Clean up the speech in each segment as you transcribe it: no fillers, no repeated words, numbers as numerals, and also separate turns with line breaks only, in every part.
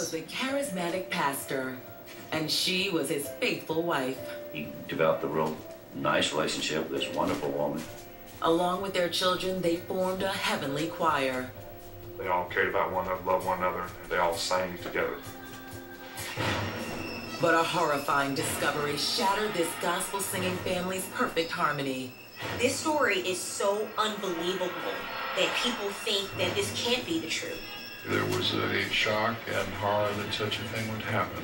was a charismatic pastor, and she was his faithful wife.
He developed a real nice relationship with this wonderful woman.
Along with their children, they formed a heavenly choir.
They all cared about one another, loved one another, and they all sang together.
But a horrifying discovery shattered this gospel-singing family's perfect harmony.
This story is so unbelievable that people think that this can't be the truth.
There was a shock and horror that such a thing would happen.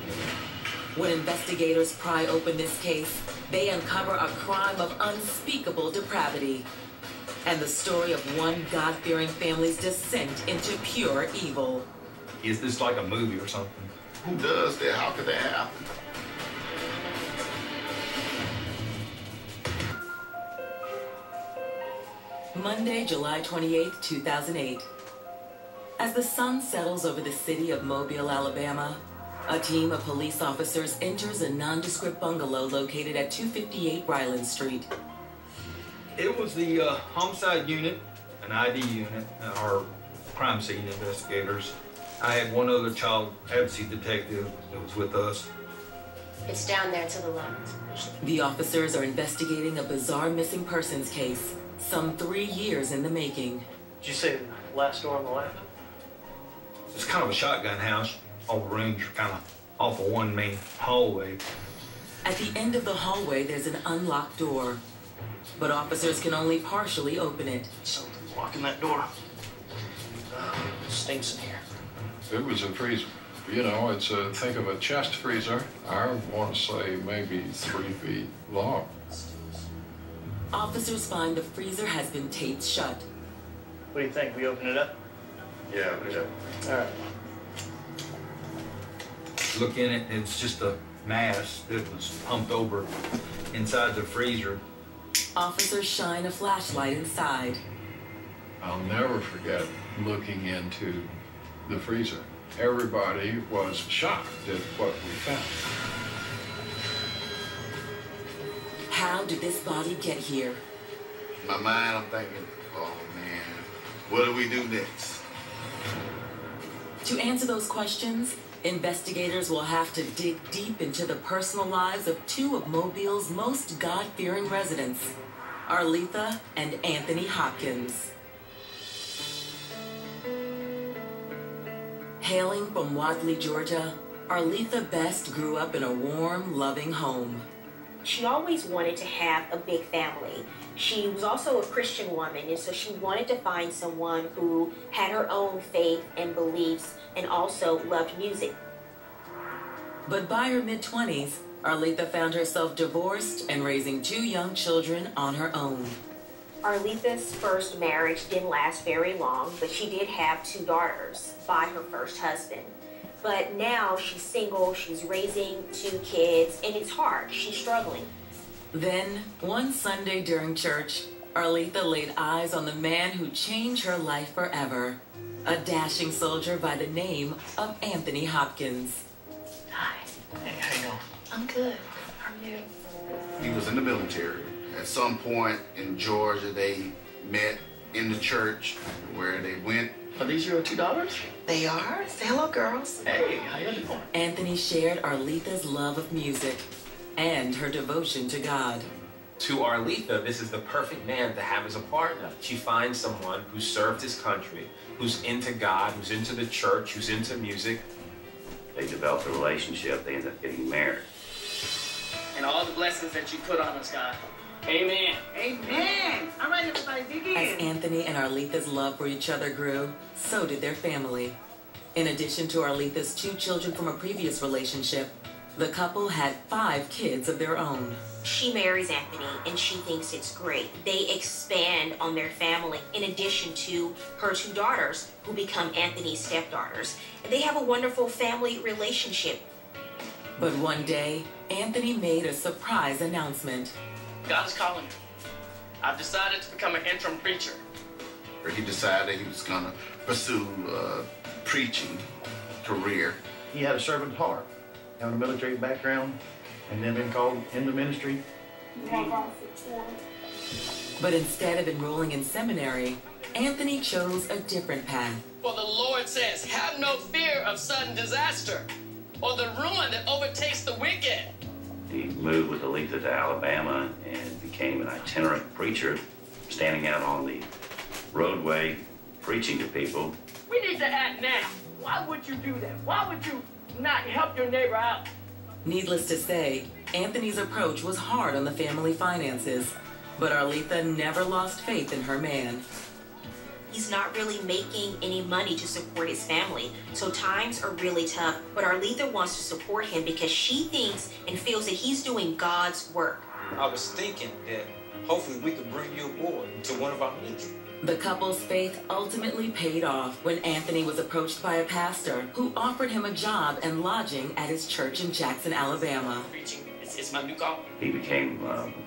When investigators pry open this case, they uncover a crime of unspeakable depravity and the story of one God-fearing family's descent into pure evil.
Is this like a movie or something?
Who does that? How could that happen?
Monday, July 28, 2008. As the sun settles over the city of Mobile, Alabama, a team of police officers enters a nondescript bungalow located at 258 Ryland Street.
It was the homicide unit, an ID unit, our crime scene investigators. I had one other child advocacy detective that was with us.
It's down there to the left.
The officers are investigating a bizarre missing persons case, some 3 years in the making.
Did you say the last door on the left?
It's kind of a shotgun house. All the rooms are kind of off of one main hallway.
At the end of the hallway, there's an unlocked door, but officers can only partially open it.
Something's locking that door. Stinks in here.
It was a freezer. You know, it's think of a chest freezer. I want to say maybe 3 feet long.
Officers find the freezer has been taped shut.
What do you think? We open it up?
Yeah, yeah.
All right.
Look in it, it's just a mass that was pumped over inside the freezer.
Officers shine a flashlight inside.
I'll never forget looking into the freezer. Everybody was shocked at what we found.
How did this body get here?
In my mind, I'm thinking, oh man, what do we do next?
To answer those questions, investigators will have to dig deep into the personal lives of two of Mobile's most God-fearing residents, Arletha and Anthony Hopkins. Hailing from Wadley, Georgia, Arletha Best grew up in a warm, loving home.
She always wanted to have a big family. She was also a Christian woman, and so she wanted to find someone who had her own faith and beliefs and also loved music.
But by her mid-20s, Arletha found herself divorced and raising 2 young children on her own.
Arletha's first marriage didn't last very long, but she did have 2 daughters by her first husband. But now she's single, she's raising 2 kids, and it's hard. She's struggling.
Then, one Sunday during church, Arletha laid eyes on the man who changed her life forever, a dashing soldier by the name of Anthony Hopkins.
Hi. Hey, how you doing?
I'm good. How are you?
He was in the military. At some point in Georgia, they met in the church where they went.
Are these your 2 daughters?
They are. Say hello, girls.
Hey, how you doing?
Anthony shared Arletha's love of music and her devotion to God.
To Arletha, this is the perfect man to have as a partner. She finds someone who served his country, who's into God, who's into the church, who's into music.
They developed a relationship. They ended up getting married.
And all the blessings that you put on us, God. Amen.
Amen. All right, everybody, dig in.
As Anthony and Arletha's love for each other grew, so did their family. In addition to Arletha's 2 children from a previous relationship, the couple had 5 kids of their own.
She marries Anthony, and she thinks it's great. They expand on their family in addition to her 2 daughters, who become Anthony's stepdaughters. And they have a wonderful family relationship.
But one day, Anthony made a surprise announcement.
God is calling me. I've decided to become an interim preacher.
He decided he was gonna pursue a preaching career.
He had a servant heart, having a military background, and then been called into ministry.
But instead of enrolling in seminary, Anthony chose a different path.
For the Lord says, have no fear of sudden disaster or the ruin that overtakes the wicked.
He moved with Aletha to Alabama and became an itinerant preacher, standing out on the roadway, preaching to people.
We need to act now. Why would you do that? Why would you not help your neighbor out?
Needless to say, Anthony's approach was hard on the family finances, but Arletha never lost faith in her man.
He's not really making any money to support his family, so times are really tough. But Arletha wants to support him because she thinks and feels that he's doing God's work.
I was thinking that hopefully we could bring you aboard to one of our meetings.
The couple's faith ultimately paid off when Anthony was approached by a pastor who offered him a job and lodging at his church in Jackson, Alabama.
It's my new call.
He became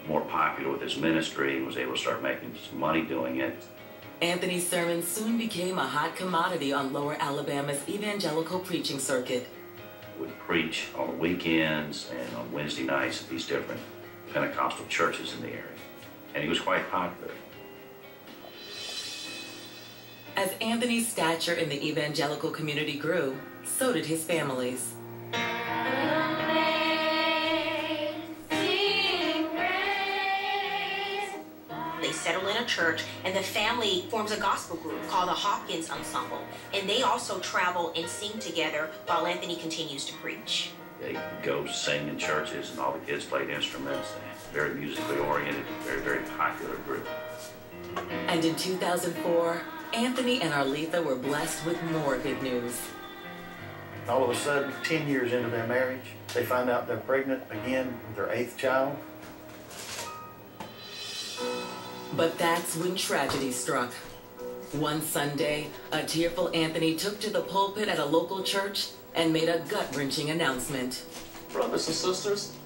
more popular with his ministry and was able to start making some money doing it.
Anthony's sermon soon became a hot commodity on Lower Alabama's evangelical preaching circuit.
Would preach on the weekends and on Wednesday nights at these different Pentecostal churches in the area. And he was quite popular.
As Anthony's stature in the evangelical community grew, so did his family's.
They settle in a church, and the family forms a gospel group called the Hopkins Ensemble. And they also travel and sing together while Anthony continues to preach.
They go sing in churches, and all the kids played instruments. Very musically oriented, very, very popular group.
And in 2004, Anthony and Arletha were blessed with more good news.
All of a sudden, 10 years into their marriage, they find out they're pregnant again with their 8th child.
But that's when tragedy struck. One Sunday, a tearful Anthony took to the pulpit at a local church and made a gut-wrenching announcement.
Brothers and sisters,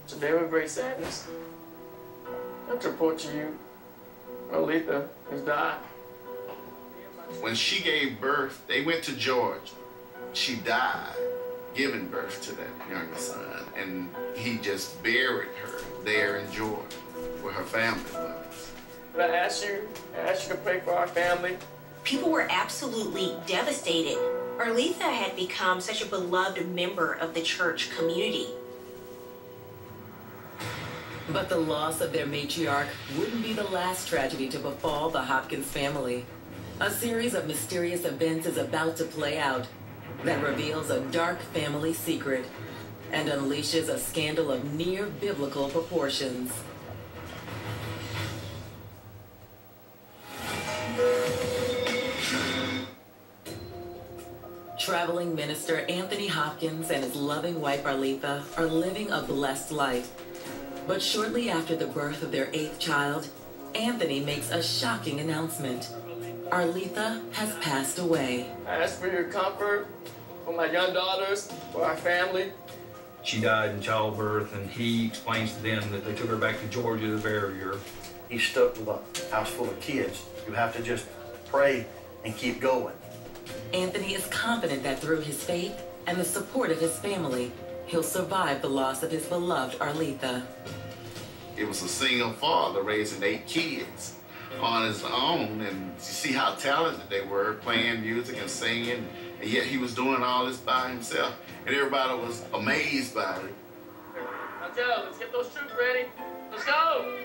today with great sadness, I have to report to you, Aletha has died.
When she gave birth, they went to Georgia. She died giving birth to that younger son, and he just buried her there in Georgia where her family was.
But I ask you to pray for our family.
People were absolutely devastated. Arletha had become such a beloved member of the church community.
But the loss of their matriarch wouldn't be the last tragedy to befall the Hopkins family. A series of mysterious events is about to play out that reveals a dark family secret and unleashes a scandal of near-biblical proportions. Traveling minister Anthony Hopkins and his loving wife Arletha are living a blessed life. But shortly after the birth of their 8th child, Anthony makes a shocking announcement. Arletha has passed away.
I ask for your comfort for my young daughters, for our family.
She died in childbirth, and he explains to them that they took her back to Georgia to bury her.
He's stuck with a house full of kids. You have to just pray and keep going.
Anthony is confident that through his faith and the support of his family, he'll survive the loss of his beloved Arletha.
It was a single father raising 8 kids on his own, and you see how talented they were, playing music and singing, and yet he was doing all this by himself, and everybody was amazed by it.
Now, Joe, let's get those troops ready. Let's go!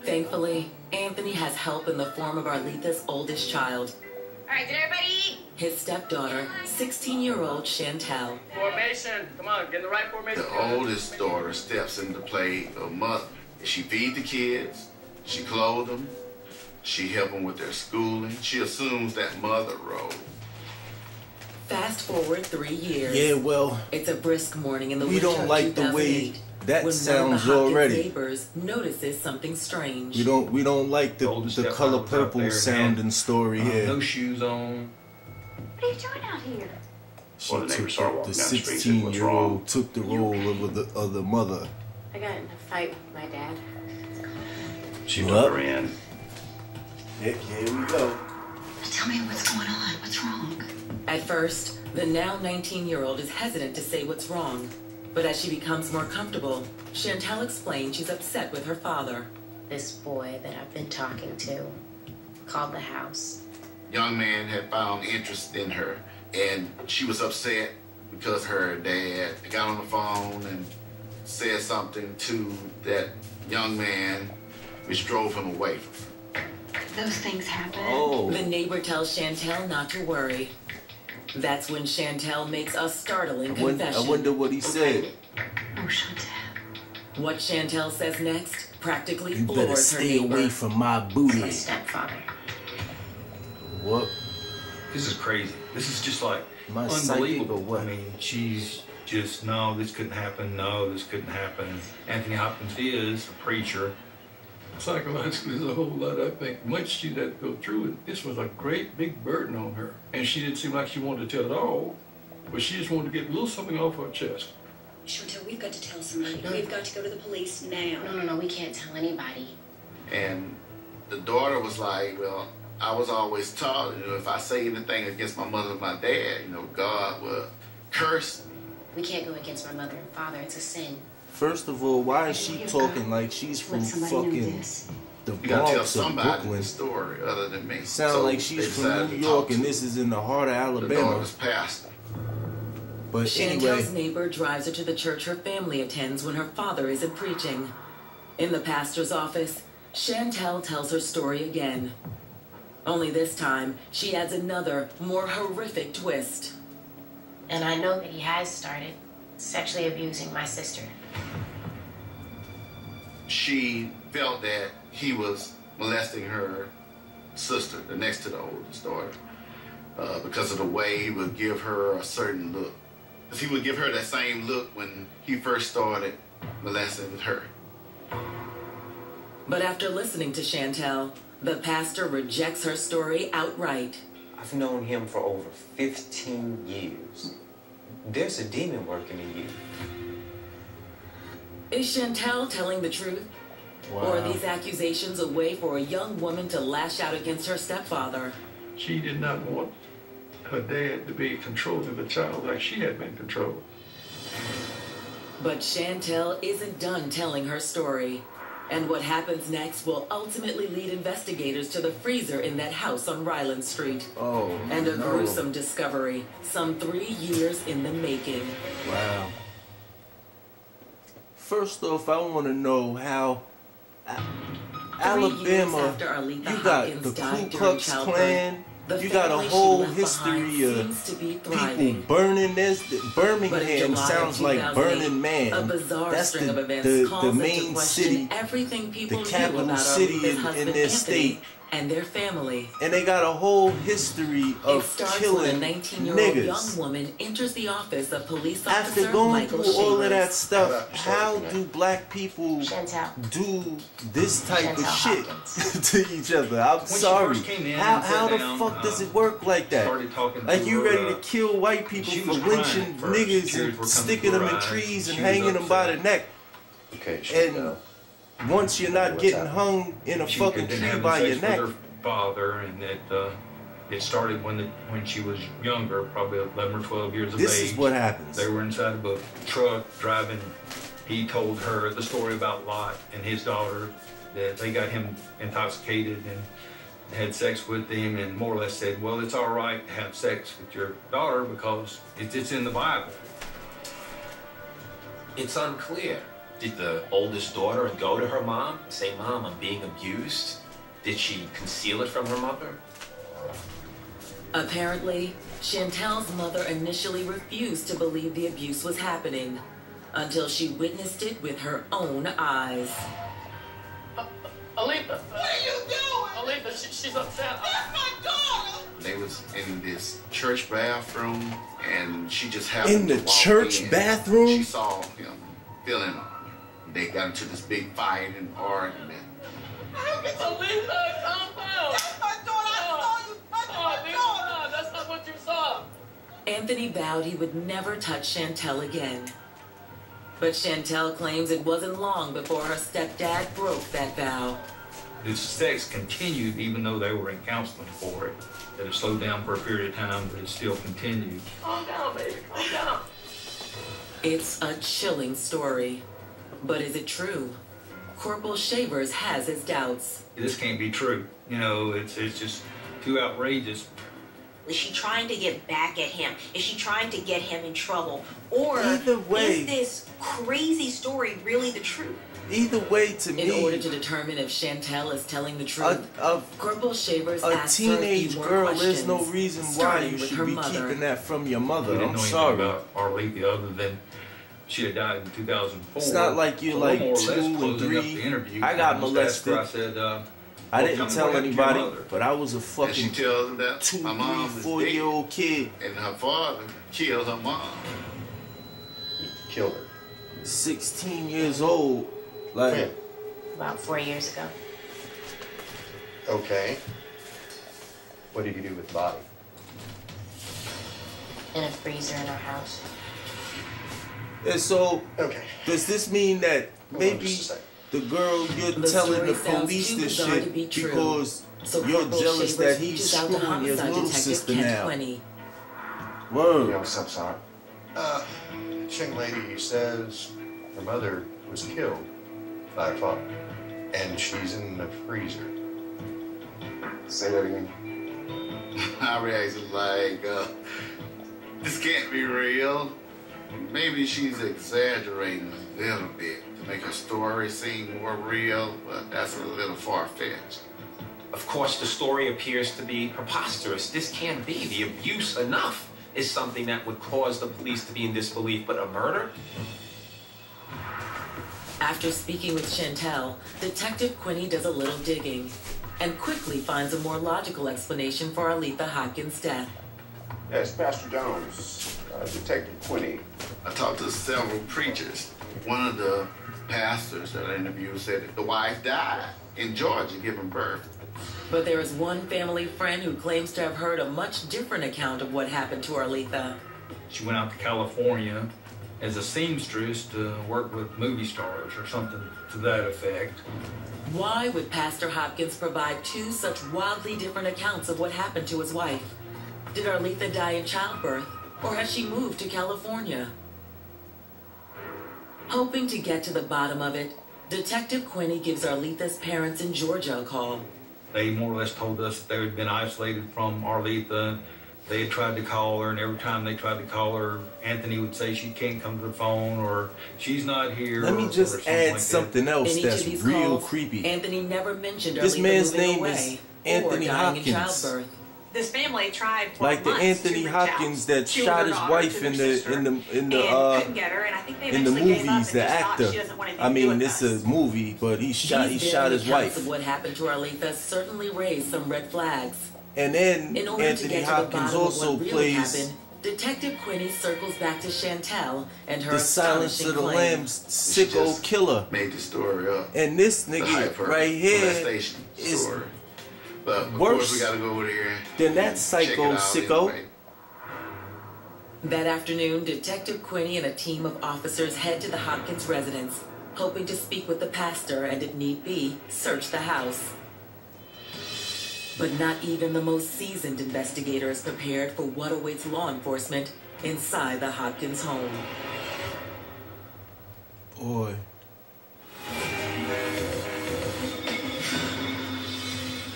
Thankfully, Anthony has help in the form of Arletha's oldest child.
All right, did everybody eat?
His stepdaughter, 16-year-old Chantel.
Formation. Come on, get in the right formation.
The oldest daughter steps into play of mother. She feeds the kids, she clothes them, she helps them with their schooling. She assumes that mother role.
Fast forward 3 years.
Yeah, well,
it's a brisk morning in the
we
winter
don't like
of
the way
2008,
that
when
sounds
one of the Hopkins
already.
neighbors notices something strange.
We don't like the color purple sounding story here.
No shoes on.
What are you doing out here?
She
Well, the neighbors
took
are
the
walking down the street and said, "What's wrong?"
16-year-old took the role of the mother.
I got in a fight with my dad.
She
You
took
up?
her in.
Here we go.
Tell me what's going on. What's wrong?
At first, the now 19-year-old is hesitant to say what's wrong. But as she becomes more comfortable, Chantel explains she's upset with her father.
This boy that I've been talking to, called the house.
Young man had found interest in her, and she was upset because her dad got on the phone and said something to that young man, which drove him away from her.
Those things happen.
Oh.
The neighbor tells Chantel not to worry. That's when Chantel makes a startling confession.
I wonder what he said.
Oh, Chantel.
What Chantel says next practically
You better
floors her
stay
neighbor.
away from my booty.
My stepfather.
What?
This is crazy. This is just like
My psychic or
unbelievable.
what?
I mean, she's just, no, this couldn't happen. No, this couldn't happen. Anthony Hopkins is a preacher.
Psychologically, there's a whole lot, I think. Much she had to go through it. This was a great big burden on her. And she didn't seem like she wanted to tell it all, but she just wanted to get a little something off her chest.
Chantel, we've got to tell somebody. We've got to go to the police now.
No, we can't tell anybody.
And the daughter was like, well, I was always taught, if I say anything against my mother and my dad, God will curse me.
We can't go against my mother and father. It's a sin.
First of all, why is she talking like she's from fucking the
You gotta tell
Bronx or
somebody
Brooklyn?
the story other than me.
Sound
So
like
they
she's
decided
from New
to
York
talk
and
to
this is in the heart of
the
Alabama.
daughter's pastor.
But
Chantel's
anyway,
neighbor drives her to the church her family attends when her father isn't preaching. In the pastor's office, Chantel tells her story again. Only this time, she adds another, more horrific twist.
And I know that he has started sexually abusing my sister.
She felt that he was molesting her sister, the next to the oldest daughter, because of the way he would give her a certain look. Because he would give her that same look when he first started molesting her.
But after listening to Chantel, the pastor rejects her story outright.
I've known him for over 15 years. There's a demon working in you.
Is Chantel telling the truth? Or are
Wow.
these accusations a way for a young woman to lash out against her stepfather?
She did not want her dad to be controlling the child like she had been controlled.
But Chantel isn't done telling her story. And what happens next will ultimately lead investigators to the freezer in that house on Ryland Street.
oh,
And a
no.
gruesome discovery, some 3 years in the making.
Wow. First off, I want to know how
3 years
Alabama,
after Aletha
you got
Hopkins
the
died
Ku
during
Klux
childbirth,
Klan,
the
you got a
family she
whole
left
history
behind
of
seems to be
people
thriving.
burning this.
But in
Birmingham
July
sounds
of
like
2008,
Burning Man.
a bizarre
That's
string of events
the
calls into
main
question
city,
everything people
the
knew
capital
about
city
Aletha's
in
husband
their
Anthony
state.
and their family.
And they got a whole history
It
of
starts
killing
when a 19-year-old young
niggas.
woman enters the office of police
After
officer
going
Michael
through all of
Chambers.
that stuff, how do black people
Chantel.
do this type of
Chantel
shit to each other? I'm
When she
sorry.
first came in
How
and sat
the
down,
fuck does it work like that?
started talking
Like
to
you
her,
ready to kill white people
she
for
was crying
lynching
at first.
niggas
Tears were
and
coming
sticking
to her
them in
eyes.
trees and
She was
hanging them by the
upset.
neck?
Okay,
And once you're not getting hung in a
She
fucking
had been
tree
having
by your
sex
neck,
with her father, and that it started when she was younger, probably 11 or 12 years of age.
this is what happens.
They were inside of a truck driving. He told her the story about Lot and his daughter, that they got him intoxicated and had sex with him, and more or less said, well, it's all right to have sex with your daughter because it's in the Bible.
It's unclear. Did the oldest daughter go to her mom and say, Mom, I'm being abused? Did she conceal it from her mother?
Apparently, Chantel's mother initially refused to believe the abuse was happening until she witnessed it with her own eyes.
Aletha! What are you doing? Aletha, she's upset.
That's my daughter!
They was in this church bathroom, and she just happened
In the
to walk
church
in.
bathroom?
She saw him feeling on her. They got into this big fight and argument.
Aletha, calm down.
That's my daughter! I saw you touching my daughter!
No, that's not what you saw.
Anthony vowed he would never touch Chantel again. But Chantel claims it wasn't long before her stepdad broke that vow.
The sex continued even though they were in counseling for it. That it slowed down for a period of time, but it still continued.
Calm down, baby. Calm down.
It's a chilling story. But is it true? Corporal Shavers has his doubts.
This can't be true. You know, it's just too outrageous.
Is she trying to get back at him? Is she trying to get him in trouble? Or
Either way,
is this crazy story really the truth?
Either way, to me,
in order to determine if Chantel is telling the truth, Corporal Shavers
a
asked her a
teenage
few more
girl,
questions,
there's no reason why
starting
you
with
should
her
be
mother.
keeping that from your mother.
We didn't
I'm
know
sorry.
anything about Arletha other than she had died in 2004.
It's not like you're
So
like
more or less
2 and
closing up
3.
the interview,
I got
just asked her,
molested.
I said,
I
well,
didn't
tell me
tell
what happened to your
anybody,
mother.
but I was a
And
fucking
she tells him that
2,
my
3,
mom is
4-year-old kid.
And her father killed her mom.
Killed her.
16 years old. Like,
When?
About 4 years ago.
Okay. What did you do with the body?
In a freezer in our house.
and so,
Okay.
does this mean that maybe
just a second.
the girl you're
The
telling
story
the
sounds
police
too
this
bizarre to be
shit
true.
because
So
you're
Corporal
jealous
Shavers
that he's
reaches out to
screwing your
homicide
little
detective
sister
Kent
now?
Quinney.
Word.
Yo, what's up, Sarge?
This young lady says her mother was killed by her father, and she's in the freezer.
Say that again.
My reaction like, this can't be real. Maybe she's exaggerating a little bit to make her story seem more real, but that's a little far-fetched.
Of course, the story appears to be preposterous. This can't be. The abuse enough is something that would cause the police to be in disbelief, but a murder?
After speaking with Chantel, Detective Quinney does a little digging and quickly finds a more logical explanation for Arletha Hopkins' death.
Yes, Pastor Jones, Detective Quinney.
I talked to several preachers. One of the pastors that I interviewed said that the wife died in Georgia giving birth.
But there is one family friend who claims to have heard a much different account of what happened to Arletha.
She went out to California as a seamstress to work with movie stars or something to that effect.
Why would Pastor Hopkins provide two such wildly different accounts of what happened to his wife? Did Arletha die in childbirth, or had she moved to California? Hoping to get to the bottom of it, Detective Quinney gives Arletha's parents in Georgia a call.
They more or less told us that they had been isolated from Arletha. They had tried to call her, and every time they tried to call her, Anthony would say she can't come to the phone, or she's not here.
Let me just add something else that's real creepy.
Anthony never mentioned
This
Arletha
man's
moving
name
away
is Anthony
or dying in
Hopkins.
childbirth.
This family tried for
Like the
months
Anthony
to reach out
Hopkins that
to
shot
her
his
daughter,
wife
to
in
their
the
sister,
in the
and couldn't get her, and I think they
in the
eventually gave up
movies,
and
the
just thought
actor.
she doesn't want anything
I
to do
mean,
with
it's
us.
a movie, but he shot
These
his
accounts
wife.
of what happened to Arletha certainly raised some red flags.
And then
In order to
Anthony
get to the
Hopkins
bottom
also
of what really
plays
happened, Detective Quinney circles back to Chantel and her
the Silence of the
astonishing claim.
Lambs sicko killer.
Made the story up.
And this
The hype
nigga
her
right here
molestation
is
story. But of
worse
course we gotta go over there
than that
and
psycho
check it out
sicko.
anyway.
That afternoon, Detective Quinney and a team of officers head to the Hopkins residence, hoping to speak with the pastor and, if need be, search the house. But not even the most seasoned investigator is prepared for what awaits law enforcement inside the Hopkins home.
Boy.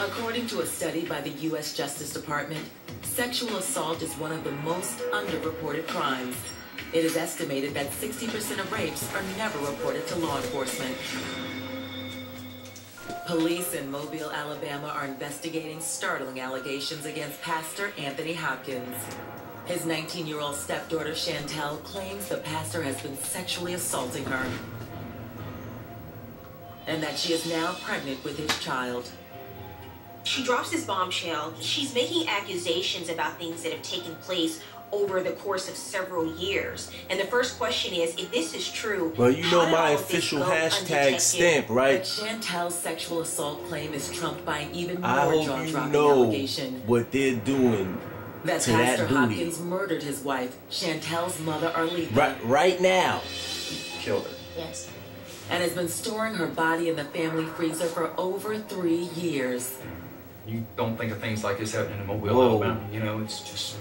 According to a study by the U.S. Justice Department, sexual assault is one of the most underreported crimes. It is estimated that 60% of rapes are never reported to law enforcement. Police in Mobile, Alabama are investigating startling allegations against Pastor Anthony Hopkins. His 19-year-old stepdaughter Chantel claims the pastor has been sexually assaulting her, and that she is now pregnant with his child.
She drops this bombshell. She's making accusations about things that have taken place over the course of several years. And the first question is, if this is true,
Well, you know
how did
my
all of this
official
go
hashtag
undetected?
stamp, right?
But Chantel's sexual assault claim is trumped by an even
I
more
hope you
jaw-dropping
know
allegation.
what they're doing
That
to
Pastor
that booty.
Hopkins murdered his wife, Chantel's mother, Arletha.
Right now.
Killed her.
Yes.
And has been storing her body in the family freezer for over 3 years.
You don't think of things like this happening in Mobile,
Whoa.
Alabama. You know, it's just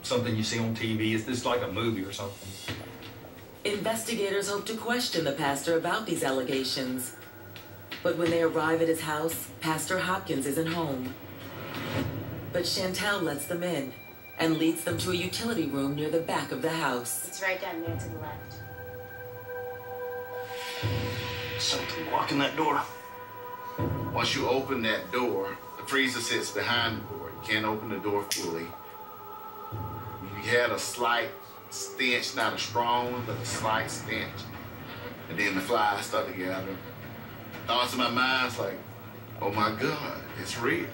something you see on TV. It's like a movie or something.
Investigators hope to question the pastor about these allegations. But when they arrive at his house, Pastor Hopkins isn't home. But Chantel lets them in and leads them to a utility room near the back of the house.
It's right down there to the left.
Something blocking that door. Once you open that door, the freezer sits behind the door. You can't open the door fully. You had a slight stench, not a strong one, but a slight stench. And then the flies start to gather. Thoughts in my mind's like, oh my God, it's real.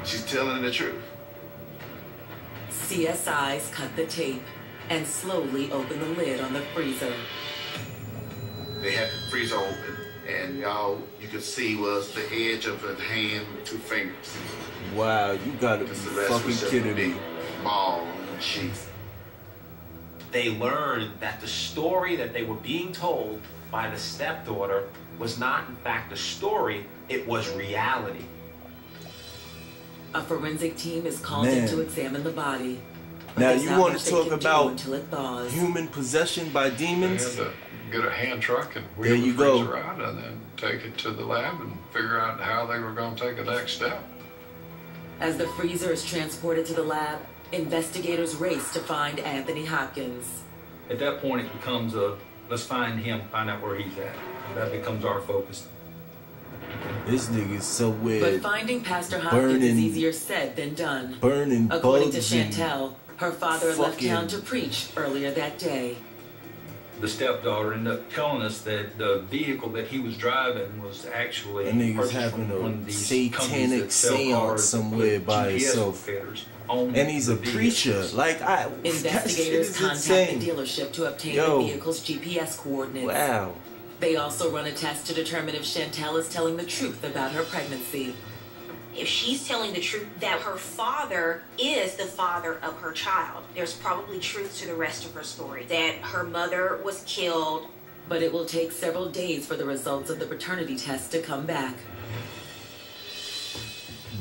She's telling the truth.
CSIs cut the tape and slowly open the lid on the freezer.
They had the freezer open, and you could see was the edge of her hand with 2 fingers.
Wow, you gotta be fucking kidding me.
Ball and sheath.
They learned that the story that they were being told by the stepdaughter was not in fact a story, it was reality.
A forensic team is called in to examine the body.
Now you want to talk about
it
human possession by demons?
They had to get a hand truck and
there
wheel
you
the
go.
freezer out and then take it to the lab and figure out how they were going to take the next step.
As the freezer is transported to the lab, investigators race to find Anthony Hopkins.
At that point, it becomes a, let's find him, find out where he's at. That becomes our focus.
This nigga's so weird.
But finding Pastor Hopkins is easier said than done.
Burning
According to
bugs and
Chantel, her father left
fucking-
town to preach earlier that day.
The stepdaughter ended up telling us that the vehicle that he was driving was actually
That nigga's
purchased
having
from one
a
of these
satanic
companies that sell
seance
cars
somewhere
with
by
GPS
himself.
locator on
And he's
the
a preacher.
vehicles.
Like, that shit
Investigators
is
contact
insane.
the dealership to obtain
Yo.
the vehicle's GPS coordinates.
Wow.
They also run a test to determine if Chantel is telling the truth about her pregnancy.
If she's telling the truth that her father is the father of her child, there's probably truth to the rest of her story. That her mother was killed.
But it will take several days for the results of the paternity test to come back.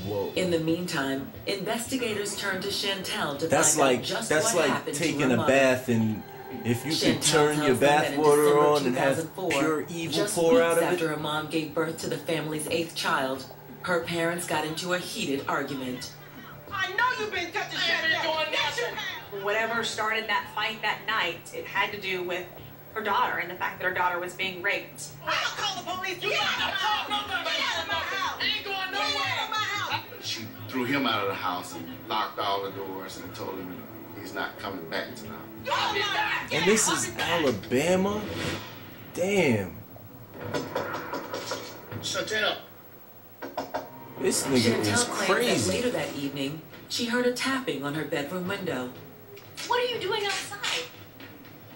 Whoa.
In the meantime, investigators turn to Chantel to
That's
find out
like
just
that's
what
like
happened to
taking
her
a
mother.
bath and if you can
Chantel
turn your
tells them
bath
that in
water
December
on and have
2004,
pure evil
just
pour
weeks
out of
after
it.
her mom gave birth to the family's 8th child, her parents got into a heated argument.
I know you've been touching Chantel. Yes, you have. Whatever started that fight that night, it had to do with her daughter and the fact that her daughter was being raped. I'll call the police. Get out of my house. I ain't going nowhere. Get out of my house.
She threw him out of the house and locked all the doors and told him he's not coming back tonight.
And this is Alabama? Damn.
Chantel.
This nigga is
Chantel claims that
crazy.
later that evening, she heard a tapping on her bedroom window.
What are you doing outside?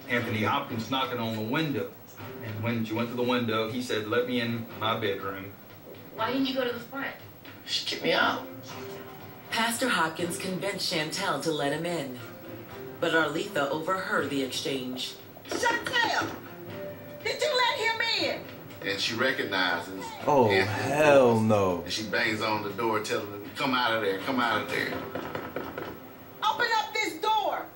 Anthony Hopkins knocking on the window. And when she went to the window, he said, let me in my bedroom.
Why didn't you go to the front?
She kicked me out.
Pastor Hopkins convinced Chantel to let him in. But Arletha overheard the exchange.
Chantel, did you let him in?
And she recognizes
Oh,
Anthony.
hell no.
And she bangs on the door telling him, come out of there, come out of there.
Open up this door.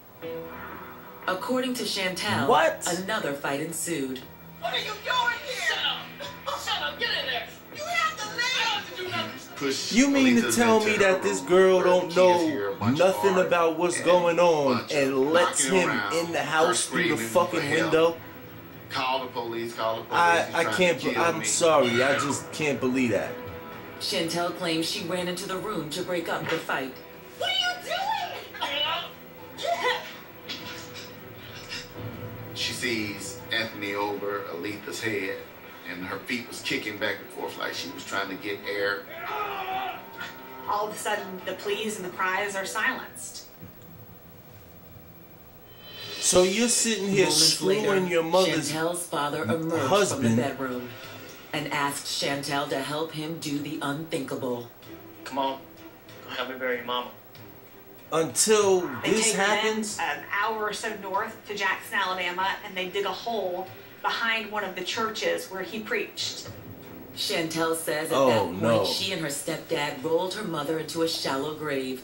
According to Chantel,
What?
another fight ensued.
What are you doing here? Shut up. Shut up. Get in there. You have to leave. I don't have to do nothing.
Push
You mean to
Alita
tell
into
me
her
that this
room
girl
where the
don't
kids
know
hear a bunch of
nothing
arguing
about what's
and
going
a
on
bunch of
and lets
knocking
him
around,
in the
her
house through the
screaming
fucking
for help.
window?
Call the police, call the police.
I
He's trying
can't,
to kill
I'm
me.
sorry, I just can't believe that.
Chantel claims she ran into the room to break up the fight.
What are you doing?
She sees Anthony over Aletha's head, and her feet was kicking back and forth like she was trying to get air.
All of a sudden, the pleas and the cries are silenced.
So you're sitting here
Moments later,
screwing your mother's
Chantel's father emerged from the
husband.
bedroom and asked Chantel to help him do the unthinkable.
Come on. Go help me bury your mama.
Until
They
this
take
happens.
them an hour or so north to Jackson, Alabama, and they dig a hole behind one of the churches where he preached.
Chantel says at
Oh,
that point
no.
she and her stepdad rolled her mother into a shallow grave.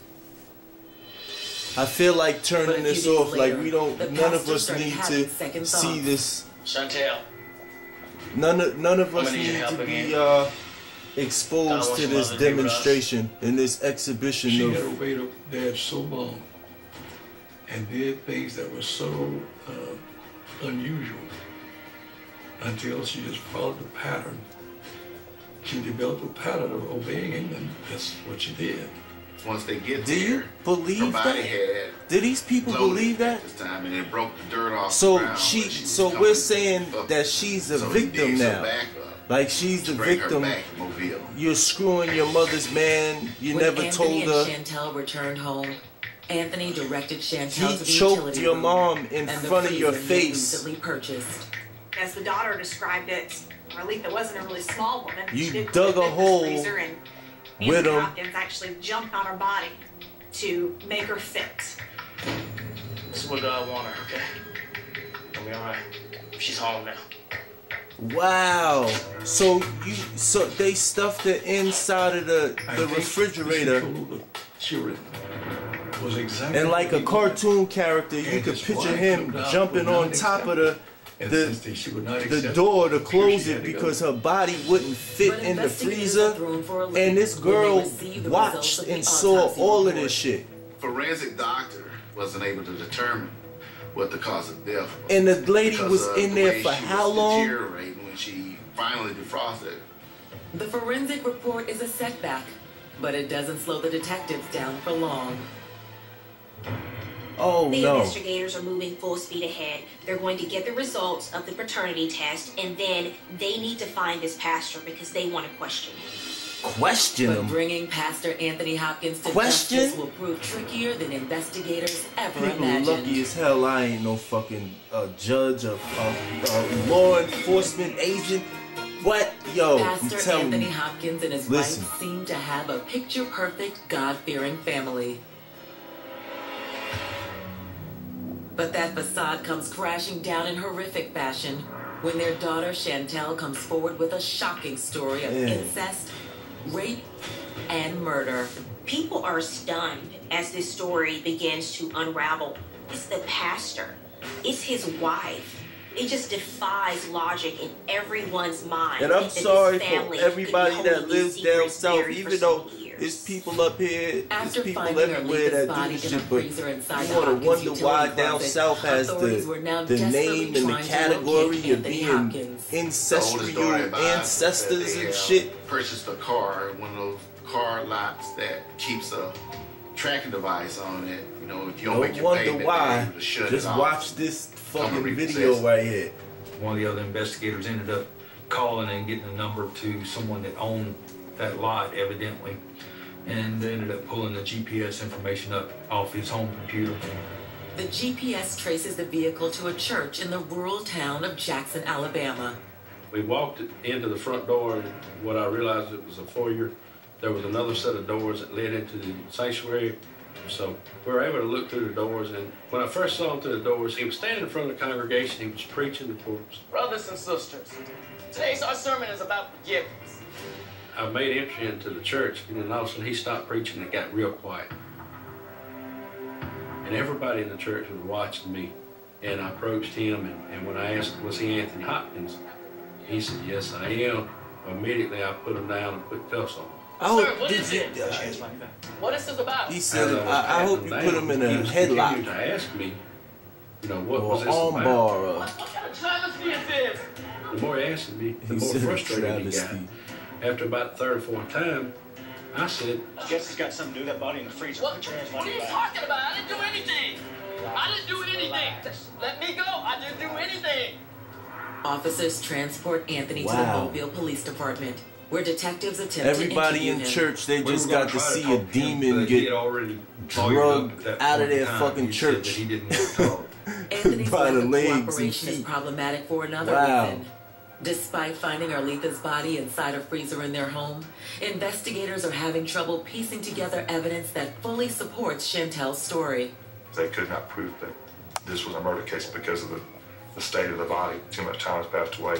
I feel like
But
turning
a
this
few days
off. Like
later,
we don't.
the
None of
pastor
us
started
need
having
to
second
see
thoughts.
this.
Chantel,
None of us need to be exposed to this demonstration and this exhibition
She
of.
had obeyed her dad so long and did things that were so unusual until she just followed the pattern. She developed a pattern of obeying him, and that's what she did.
Once they get
Do
there,
you believe
her body
that?
had
Do these people believe that?
this time, and it broke the dirt off the
So
ground
she,
when was
so
coming
we're saying
up.
that she's a
So he
victim
digs her
now.
back up
Like she's the
to bring her
victim.
back to Mobile.
You're screwing your mother's man. You
When
never
Anthony
told
and
her.
Chantel returned home, Anthony directed Chantel
He
to the
choked
utility
your
room
mom in
and the
front of your
freezer he
face.
recently purchased.
As the daughter described it, Marletha wasn't a really small woman.
You
She did
dug a
fit the
hole
freezer, and
with
Anthony
him.
Hopkins actually jumped on her body to make her fit.
This is what God wanted her, okay? It'll be alright. She's home now.
Wow. So they stuffed it inside of the refrigerator.
Was exactly
And like a cartoon character, you could picture him jumping on top of the door to close it because her body wouldn't fit in the freezer. And this girl watched and saw all of this shit.
Forensic doctor wasn't able to determine what the cause of death was.
And the lady
because
was
of
in
the
there
way
for
she
how
was
long?
deteriorating when she finally defrosted.
The forensic report is a setback, but it doesn't slow the detectives down for long.
Oh
The
no.
investigators are moving full speed ahead. They're going to get the results of the paternity test, and then they need to find this pastor because they want to question him.
Question
But
him.
bringing Pastor Anthony Hopkins to
Question?
justice will prove trickier than investigators ever
People
imagined.
lucky as hell I ain't no fucking judge of law enforcement agent. What? Yo, I'm
Pastor
telling
Anthony
you.
Hopkins and his
Listen.
wife seem to have a picture-perfect, God-fearing family. But that facade comes crashing down in horrific fashion when their daughter Chantel comes forward with a shocking story of incest, rape, and murder.
People are stunned as this story begins to unravel. It's the pastor. It's his wife. It just defies logic in everyone's mind.
And I'm
that this
sorry for
family
everybody
could be
that
holding
lives
these
down
secrets
south,
buried for
even
so
though
many years.
there's people up here, there's
After
people
finding
everywhere
Arletha's
that do
body
this
in a
shit, but
freezer inside
you
the
want to
Hopkins
wonder why
utility
down
closet,
south has
authorities were now
the
desperately
name and the
trying to
category
locate
of
Anthony
being
Hopkins.
ancestral ancestors and shit.
Purchased a car, one of those car lots that keeps a tracking device on it. You know, if you don't make
Don't
your
wonder
payment,
why.
they're able to shut
Just
it off.
watch this
Come and
fucking
repossess
video
it.
right here.
One of the other investigators ended up calling and getting a number to someone that owned that lot, evidently, and they ended up pulling the GPS information up off his home computer.
The GPS traces the vehicle to a church in the rural town of Jackson, Alabama.
We walked into the front door, and what I realized it was a foyer. There was another set of doors that led into the sanctuary. So we were able to look through the doors, and when I first saw him through the doors, he was standing in front of the congregation. He was preaching the corpse.
Brothers and sisters, today's our sermon is about forgiveness.
I made entry into the church, and then all of a sudden he stopped preaching and it got real quiet. And everybody in the church was watching me. And I approached him, and when I asked, was he Anthony Hopkins? He said, yes, I am. Immediately I put him down and put cuffs on him.
Oh,
Sir, what
did
is
you?
it? What is this about?
He said, I hope you put him in a headlock.
He to ask me, you know, what
Or
was this
armbar.
about?
What kind of travesty is this?
The more he asked me, the
He
more
said
frustrated he got.
travesty.
After about the third or fourth time, I said,
Guess he's got something to do with that body in the freezer.
What are you talking about? I didn't do anything. I didn't do anything. Just let me go. I didn't do anything.
Officers transport Anthony to the
Wow.
Mobile Police Department, where detectives attempt
Everybody
to
in
interview him.
church, they
We
just
were gonna
got to
try
see a
talk to him,
demon
but he
get
had already lawyered up at
drugged
that
out of
point in
their
time.
fucking
He said that
church
he didn't want to talk.
Anthony's
by
lack
the
of
legs and
cooperation is
feet.
problematic for another
Wow.
reason. Despite finding Arletha's body inside a freezer in their home, investigators are having trouble piecing together evidence that fully supports Chantel's story.
They could not prove that this was a murder case because of the state of the body. Too much time has passed away,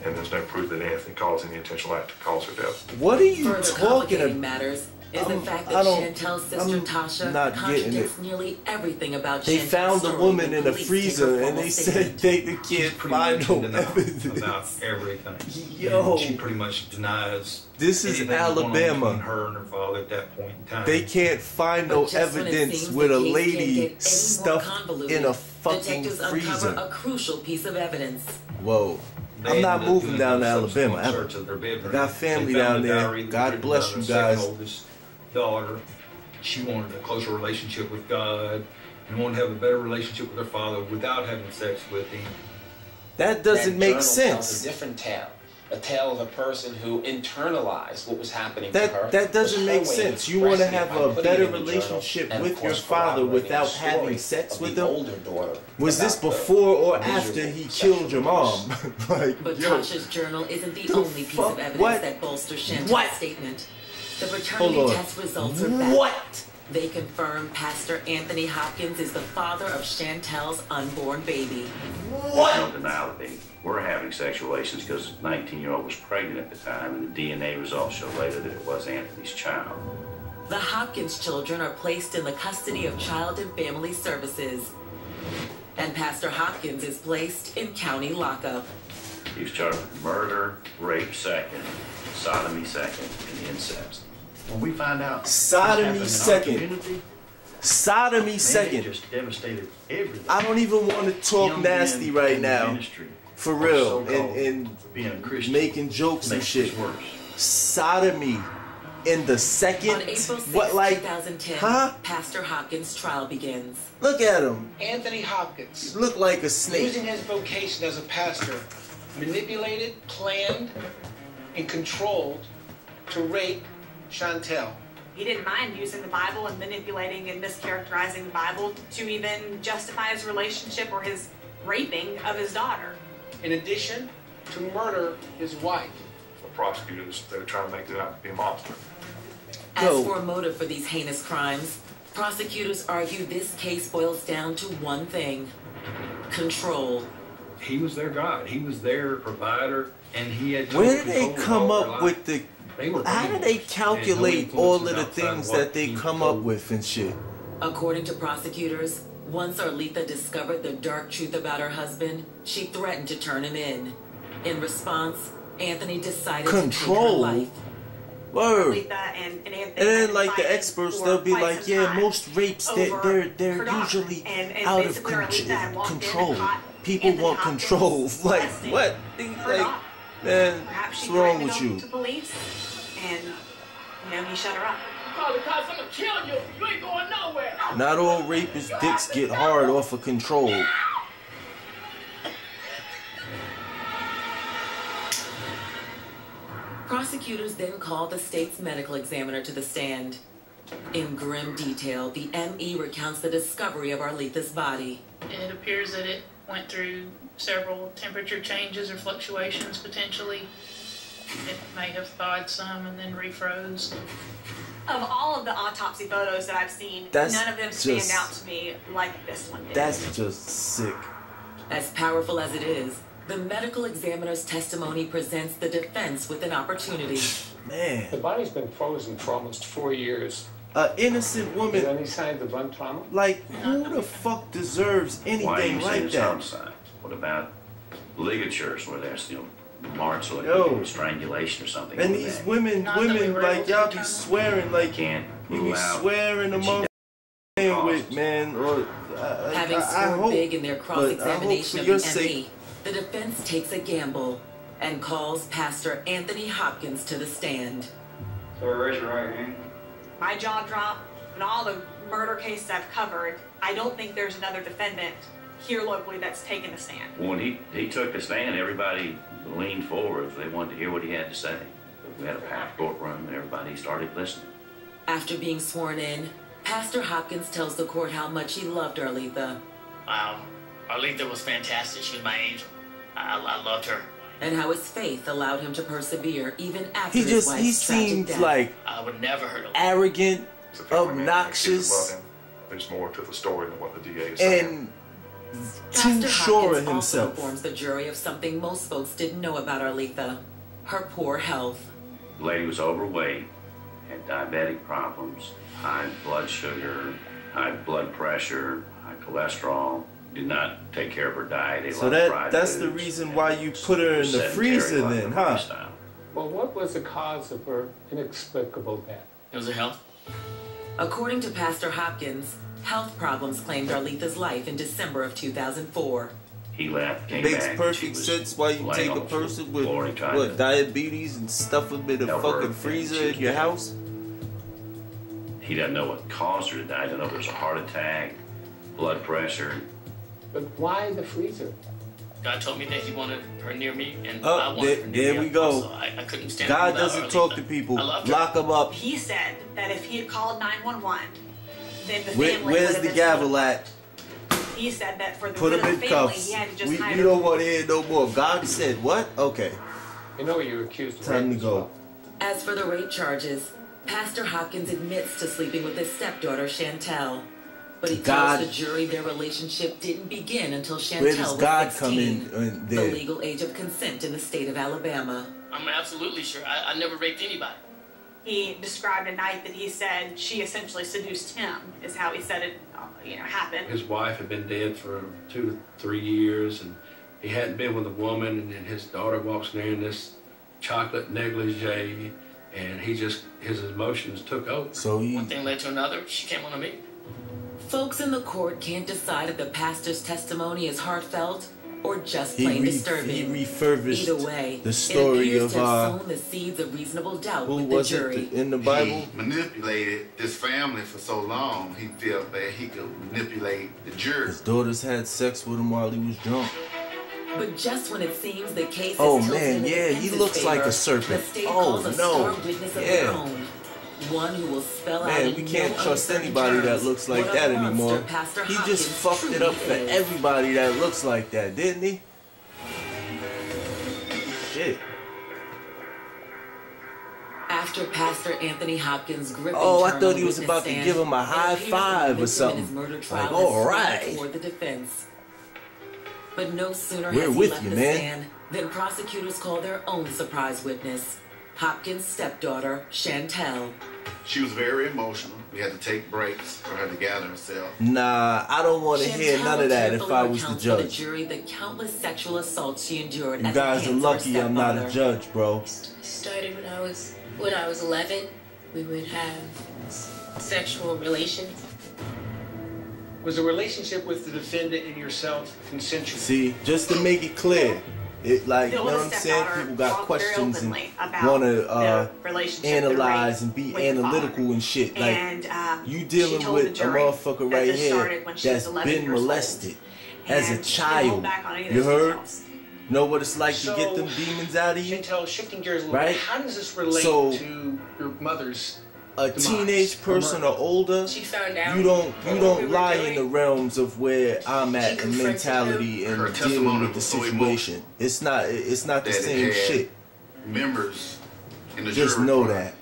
and there's no proof that Anthony caused any intentional act to cause her death.
What are you
Further
talking
complicating
about?
matters, is the fact that Chantel's sister Tasha contradicts nearly everything about
They
Chantel's
found the
story
woman
when
in the
police
freezer
take her
and they
formal
said
statement.
they can't find no evidence.
About everything.
Yo.
And she pretty much denies.
This is
anything going on
Alabama.
between her and her father at that point in time.
They can't find no
But just when it
evidence
seems
with
the
a
case can't
lady
get any more
stuffed
convoluted,
in a fucking
detectives uncover
freezer.
a crucial piece of evidence.
Whoa. I'm not moving down to Alabama ever. I got family down there. God bless you guys.
Oldest daughter, she wanted a closer relationship with God and wanted to have a better relationship with her father without having sex with him.
That doesn't make
Tells
sense.
a different tale. A tale of a person who internalized what was happening to her.
That doesn't
was her
make
way of
sense. You want to
expressing it
have
by
a
putting
better
it in the journal
relationship
and, of
with your
course,
father
corroborating
without
the story
having sex
of
with
the
him?
older daughter
Was this
about the
before or
miserable
after he
sexual
killed your mom? Like,
But
yo,
Tasha's journal isn't the
the
only piece
fuck?
of evidence
What?
that bolsters Chantel's
What?
statement. The
Hold
paternity
on.
test results are back.
What?
They confirm Pastor Anthony Hopkins is the father of Chantel's unborn baby.
There's no denial that they were having sexual relations because the 19-year-old was pregnant at the time, and the DNA results show later that it was Anthony's child.
The Hopkins children are placed in the custody of Child and Family Services. And Pastor Hopkins is placed in county lockup.
He was charged with murder, rape second, sodomy second, and incest. When we find out
Sodomy second. Sodomy
man,
second.
it just devastated everything.
I don't even want to talk
Young
nasty
men
right
in the
now.
ministry
For
are
real.
so-called
And
being a Christian
making jokes and
makes
shit.
this worse.
Sodomy in the second.
On April 6,
What, like,
2010,
huh?
Pastor Hopkins' trial begins.
Look at him.
Anthony Hopkins,
Look like a snake.
using his vocation as a pastor, manipulated, planned, and controlled to rape Chantel.
He didn't mind using the Bible and manipulating and mischaracterizing the Bible to even justify his relationship or his raping of his daughter.
In addition to murder his wife.
The prosecutors, they were trying to make it out to be a monster.
As for a motive for these heinous crimes, prosecutors argue this case boils down to one thing: control.
He was their God. He was their provider, and he had.
Where
total
did they
control
come
of
up
their life.
with the... How do they calculate all of the things that they come up with and shit?
According to prosecutors, once Arletha discovered the dark truth about her husband, she threatened to turn him in. In response, Anthony decided to take her
Control?
life.
Word.
Arletha and Anthony
And then, like, the experts, they'll be
quite
like,
some
yeah,
time
most rapes,
over
they're
her daughter.
usually
And
out of
basically Arletha had walked in and
control.
caught
People
Anthony
want
Hopkins
control. Like,
molesting
what?
her
Like,
daughter.
man,
Perhaps
what's
she
wrong
threatened
with
him
you?
to police, and he shut her up.
Call the cops, I'm gonna kill you. You ain't going nowhere.
Not all rapists' dicks get hard off of control.
Prosecutors then called the state's medical examiner to the stand. In grim detail, the ME recounts the discovery of Arletha's body.
It appears that it went through several temperature changes or fluctuations potentially. It may have thawed some and then refroze.
Of all of the autopsy photos that I've seen,
That's
none of them stand
just-
out to me like this one did.
That's just sick.
As powerful as it is, the medical examiner's testimony presents the defense with an opportunity.
Man.
The body's been frozen for almost 4 years.
An innocent woman.
Is there any signs of lung trauma?
Like, who the fuck deserves
Why are
anything
you saying
like
it's
that?
homicide? What about ligatures where there's, marks or
Yo.
strangulation or something?
And
on
these
that?
women, like, y'all be swearing, like,
can't
you
rule
be
out
swearing
that
them
she
up with, man, or
Having
I
scored
hope,
big in their
but I hope
cross-examination
for
of
your
the
sake,
ME, the defense takes a gamble and calls Pastor Anthony Hopkins to the stand.
So raise your right hand.
My jaw dropped. In all the murder cases I've covered, I don't think there's another defendant here locally that's taken the stand.
When he took the stand, everybody leaned forward. They wanted to hear what he had to say. We had a packed courtroom, and everybody started listening.
After being sworn in, Pastor Hopkins tells the court how much he loved Arletha.
Arletha was fantastic. She was my angel. I loved her.
And how his faith allowed him to persevere even after
he
his
just,
wife's
he
tragic
seems
death.
like
I would never hurt her.
arrogant,
It's a family man. They
obnoxious,
love him. There's more to the story than what the DA is saying.
and
Pastor
too sure
Hopkins
of
also
himself.
informs the jury of something most folks didn't know about Arletha: her poor health.
The lady was overweight, had diabetic problems, high blood sugar, high blood pressure, high cholesterol. Did not take care of her diet. Ate
So
a lot of fried
that's the
foods,
reason why you put her in the
sedentary
freezer then, huh?
lifestyle.
Well, what was the cause of her inexplicable death?
It was a health.
According to Pastor Hopkins, health problems claimed Arletha's life in December of 2004.
He left, came
Makes
back.
perfect sense why you take a person with what, diabetes and stuff them in a fucking freezer in your house.
He doesn't know what caused her to die. He doesn't know if there was a heart attack, blood pressure.
But why the freezer?
God told me that He wanted her near me, and
Oh,
I wanted her near
there
me.
we go.
Also, I couldn't stand
God
without
doesn't
Arletha.
talk to people.
I loved her.
Lock them up.
He said that if he had called 911, then the
Where's
family would
the
have been
gavel at?
He said that for the
Put
good of
him
the
in
family,
cuffs.
he had to just
We
hire
don't want to hear no more. God said what? Okay.
You know you're accused of
Time to
rape.
go.
As for the rape charges, Pastor Hopkins admits to sleeping with his stepdaughter, Chantel. But he
God-
tells the jury their relationship didn't begin until Chantel
Where does
was
God
16,
come in
the
there?
legal age of consent in the state of Alabama.
I'm absolutely sure. I never raped anybody.
He described a night that he said she essentially seduced him, is how he said it, happened.
His wife had been dead for 2 to 3 years, and he hadn't been with a woman, and then his daughter walks in there in this chocolate negligee, and his emotions took over.
So
One thing led to another. She came on to me.
Folks in the court can't decide if the pastor's testimony is heartfelt or just plain disturbing.
He refurbished
Either way,
the story
it appears
of
to have sown the seeds of reasonable doubt
who
with the
was
jury.
it in the Bible?
He manipulated this family for so long, he felt that he could manipulate the jury.
His daughters had sex with him while he was drunk.
But just when it seems the case
Oh
is tilted
man,
in the
yeah, he
defense's
looks like
favor,
a serpent.
the state
Oh
calls a
no,
star witness of their
yeah.
own. One who will spell out
Man,
in
we can't
no
trust
uncertain
anybody that
terms
looks like
what a
that
monster
anymore.
Pastor
He
Hopkins
just fucked it up for
truly is.
everybody that looks like that, didn't he? Shit.
After Pastor Anthony Hopkins' gripping
Oh, I
turn
thought
on
he was
witness
about to
stand,
give him a
it
high
appears that
five
the
or
victim in
something.
his murder trial
Like,
has
all
swung
right.
toward the defense. But no sooner
We're
has he
with
left
you,
the
man.
stand than prosecutors call their own surprise witness, Hopkins' stepdaughter, Chantel.
She was very emotional. We had to take breaks for her to gather herself.
Nah, I don't want to hear
Chantel
none of that if
carefully
I was the
recounts for the
judge.
jury the countless sexual assaults she endured
You
at the
guys are
hands of her
lucky I'm not a
stepfather.
judge, bro.
Started when I was 11. We would have sexual relations.
Was the relationship with the defendant and yourself consensual?
See, just to make it clear, it like, you know what I'm saying? People got questions and want to analyze and be analytical and shit. Like, you dealing with a motherfucker right here that's been molested as a child. You heard? Know what it's like to get them demons out of you?
Chantel, shifting gears a little
Right?
bit, how does this relate
So,
to your mother's
a
demise,
teenage
her
person
murder?
or older,
She found out
you don't
what we were
lie
doing.
in the realms of where I'm at in
confronted
mentality
Her
and
testimony
dealing with the
was so
situation. It's not the
that it
same
had
shit.
Members in the
Just
jury
know
crying.
that.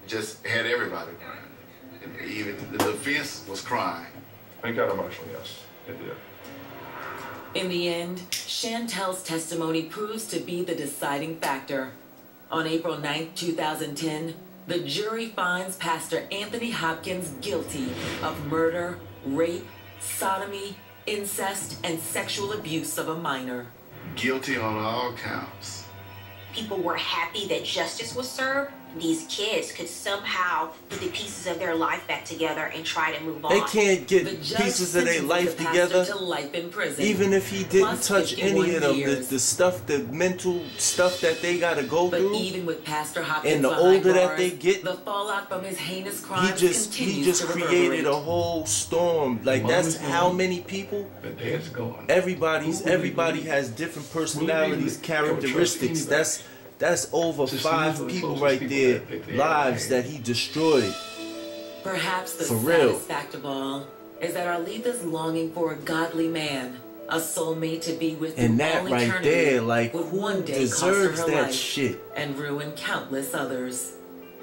Just had everybody crying. And even the defense was crying.
It got emotional, yes. It did.
In the end, Chantel's testimony proves to be the deciding factor. On April 9, 2010, the jury finds Pastor Anthony Hopkins guilty of murder, rape, sodomy, incest, and sexual abuse of a minor.
Guilty on all counts.
People were happy that justice was served. These kids could somehow put the pieces of their life back together and try to move on.
They can't get
The judge
pieces of their
sentences
life
the pastor
together.
to life in prison,
Even if he didn't
plus
touch
51
any of
years.
the stuff, the mental stuff that they gotta go
But
through.
even with Pastor Hopkins
And the
behind
older that
bars,
they get,
the fallout from his heinous
he
crimes
just
continues to
created
reverberate.
a whole storm. Like, that's how many people. Everybody has different personalities, characteristics. That's over 5 people right there, lives that he destroyed.
Perhaps the
For real.
saddest fact of all is that Arletha's longing for a godly man, a soulmate to be with
And
through
that
all
right
eternity,
there, like,
would
who
one day
deserves
cost her her
that
life
shit?
and ruin countless others.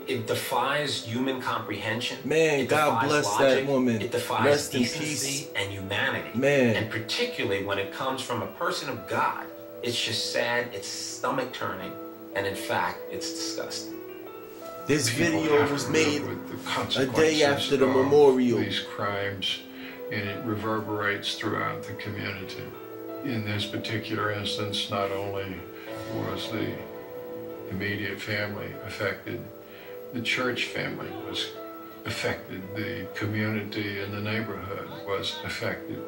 It defies human comprehension.
Man,
It
God
defies
bless
logic.
that woman.
It defies
Rest in
decency
peace.
and humanity.
Man.
And particularly when it comes from a person of God, it's just sad, it's stomach turning, and in fact, it's disgusting.
This
People
video
have to
was
live
made
with the
a
consequences
day after the
of
memorial.
these crimes, and it reverberates throughout the community. In this particular instance, not only was the immediate family affected, the church family was affected, the community and the neighborhood was affected.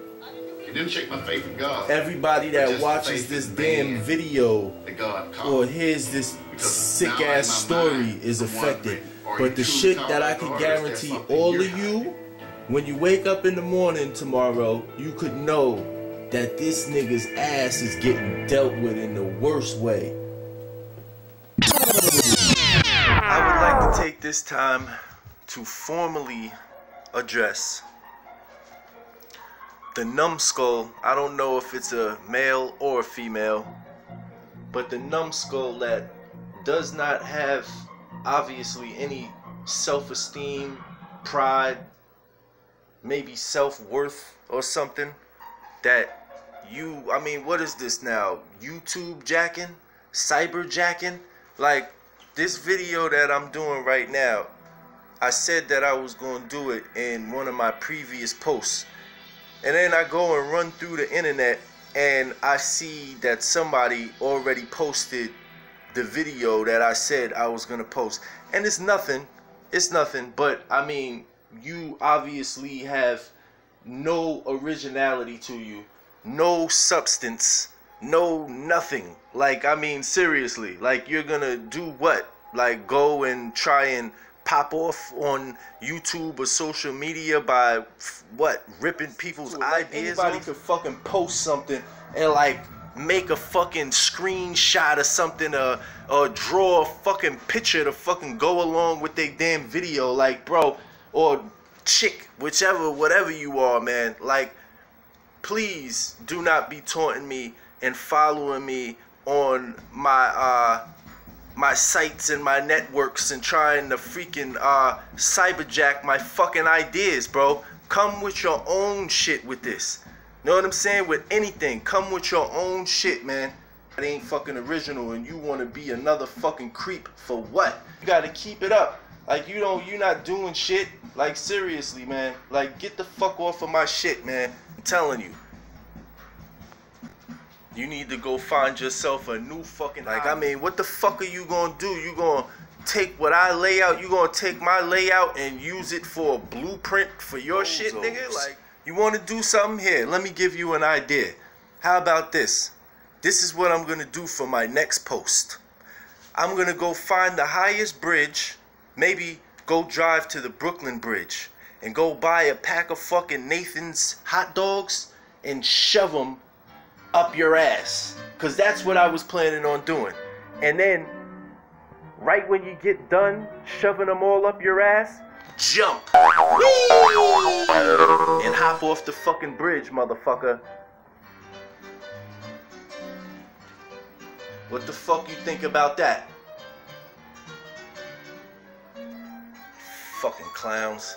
It didn't shake my faith in God.
Everybody
but
that
just
watches
faith
this
in
damn
man
video
that God called.
or hears this sick
now
ass
in my
story
mind,
is
I'm
affected.
wondering, are
But
you
the
truly
shit
called
that I
by
can
God, or is there
guarantee
something
all
you're
of you, when you wake up in the morning tomorrow, you could know that this nigga's ass is getting dealt with in the worst way. I would like to take this time to formally address the numbskull. I don't know if it's a male or a female, but the numbskull that does not have obviously any self-esteem, pride, maybe self-worth or something, that you, I mean, what is this now? YouTube jacking? Cyber jacking? Like, this video that I'm doing right now, I said that I was going to do it in one of my previous posts. And then I go and run through the internet and I see that somebody already posted the video that I said I was going to post. And it's nothing, but I mean, you obviously have no originality to you, no substance, no nothing. Like, I mean, seriously, like, you're gonna do what? Like, go and try and pop off on YouTube or social media by what? Ripping people's ideas off? Anybody could fucking post something and like make a fucking screenshot or something, or draw a fucking picture to fucking go along with their damn video, like, bro, or chick, whichever, whatever you are, man. Like, please do not be taunting me and following me on my my sites and my networks and trying to freaking cyberjack my fucking ideas, bro. Come with your own shit with this. Know what I'm saying? With anything, come with your own shit, man. It ain't fucking original, and you want to be another fucking creep for what? You gotta keep it up. Like, you're not doing shit. Like, seriously, man. Like, get the fuck off of my shit, man. I'm telling you. You need to go find yourself a new fucking... Like, I mean, what the fuck are you gonna do? You gonna take what I lay out? You gonna take my layout and use it for a blueprint for your shit, nigga? Like, you wanna do something? Here, let me give you an idea. How about this? This is what I'm gonna do for my next post. I'm gonna go find the highest bridge, maybe go drive to the Brooklyn Bridge, and go buy a pack of fucking Nathan's hot dogs and shove them up your ass. Cause that's what I was planning on doing. And then, right when you get done shoving them all up your ass, jump. Whee! And hop off the fucking bridge, motherfucker. What the fuck you think about that? Fucking clowns.